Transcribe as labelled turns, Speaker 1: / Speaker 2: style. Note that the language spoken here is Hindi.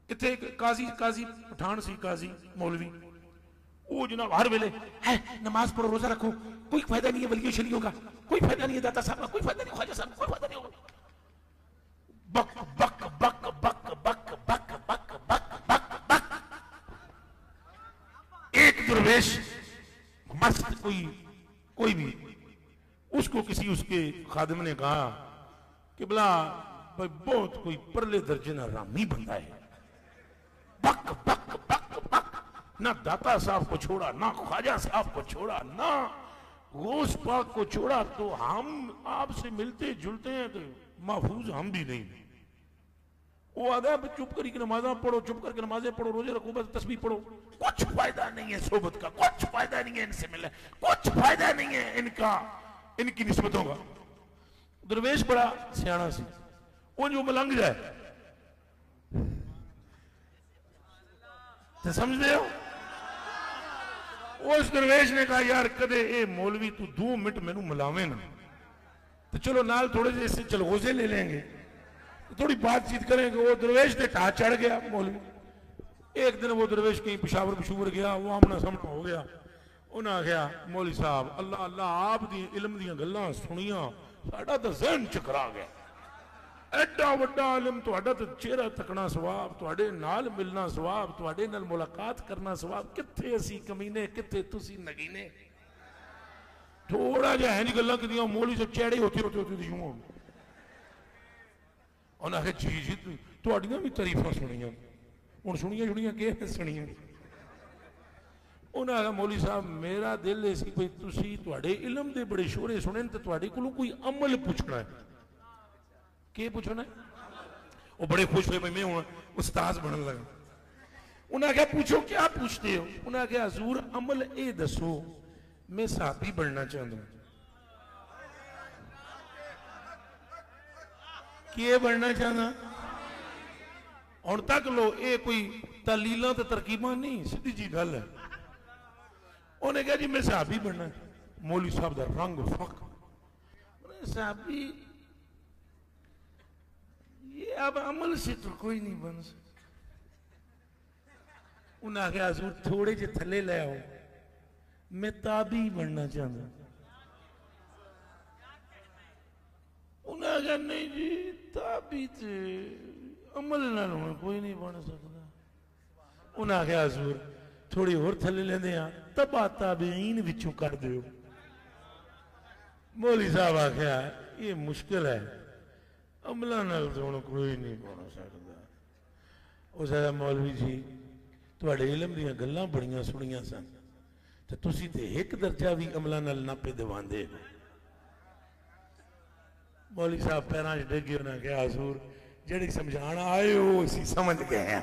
Speaker 1: इत्थे काजी काजी पठान सी काजी मौलवी वो जनाब हर वेले है नमाज पढ़ो रोजा रखो कोई फायदा नहीं है वलियों शलियों का कोई फायदा नहीं है दाता साहब का कोई फायदा नहीं ख्वाजा साहब कोई फायदा नहीं होगा बक बक बक बक बक बक बक बक बक बक एक दरवेश मस्त कोई भी उसको किसी उसके खादिम ने कहा कि भला भाई बहुत कोई परले दर्जे ना रामी बंदा है बक बक बक बक ना दाता साहब को छोड़ा ना ख्वाजा साहब को छोड़ा ना गौस पाक को छोड़ा तो हम आपसे मिलते जुलते हैं तो महफूज हम भी नहीं। वो आधा चुप करके नमाजा पढ़ो चुप करके नमाजें पढ़ो रोजे रखो बस तस्बीह पढ़ो कुछ फायदा नहीं है सोबत का कुछ फायदा नहीं है इनसे मिलने कुछ फायदा नहीं है इनका इनकी निस्बतों का। दरवेश बड़ा सियाना सी वो जो मलंग जाए तो समझते हो उस दरवेश ने कहा यार कदे ए मौलवी तू 2 मिनट मैनू मिलावे ना तो चलो नाल थोड़े से इससे चलगोजे ले लेंगे थोड़ी बातचीत करेंगे। वो दरवेश ने टा चढ़ गया मौलवी। एक दिन वो दरवेश कहीं पेशावर पशूवर गया वो आमना सामना हो गया उन्हें आख्या मौलवी साहब अल्लाह अल्लाह आप दी इल्म दियां गल्लां सुनियां साडा तो ज़हन चकरा गया एडा वड्डा इल्म तुहाडा तो चेहरा तकना सवाब तुहाडे नाल मिलना सवाब तुहाडे नाल मुलाकात करना सवाब कित्थे असी कमीने कित्थे तुसी नगीने थोड़ा जिहा इंज गल्लां कीतियां मौलवी साहब चेहरे होते होते होते यूं हो उन्हें आखे जी जी तुहाडियां भी तारीफां सुनियां हुण सुनियां सुनियां के सुनियां उन्हें आखा मौलवी साहब मेरा दिल है सी भाई तुसी तुहाडे इल्म दे बड़े शोरे सुने ते तुहाडे कोलों कोई अमल पुछना है के पूछना है वो बड़े खुश हुए भाई मैं हूं उस्ताद बनने लगा। उन्हें आख्या पूछो क्या पूछते हो उन्हें आख्या हजूर अमल ए दसो मैं साहबी बनना चाहता हूं के बनना चाहता हुण तक लो ये कोई तलीला ते तरकीबा नहीं सीधी जी गल है। उन्हें कहा जी मैं साहबी बनना मौलवी साहब का रंग फक साहबी ये अब अमल से तो कोई नहीं बन सकता। उन्हें आख्या हजूर थोड़े जे थले ले आओ मैं ताबी बनना चाहता। उन्हें आख्या नहीं जी ताबी ते अमल नाल कोई नहीं बन सकता। उन्हें आख्या हजूर थोड़ी होर थले लेंदे आ तबा ताबीन विचों कर दियो। मौलवी साहब आख्या ये मुश्किल है अमला नाल तो हुण कोई नहीं बन सकता। उस आख्या मौलवी जी तुहाडे इल्म दीयां गल्लां बड़ियां सुनियां सन ते तुसीं ते एक दर्जा भी अमला नाल नापे दिवांदे हो। मौलवी साहब पैरां च डिग गए उन्हें कहा हजूर जेहड़ी समझाण आए हो असीं समझ गए हैं।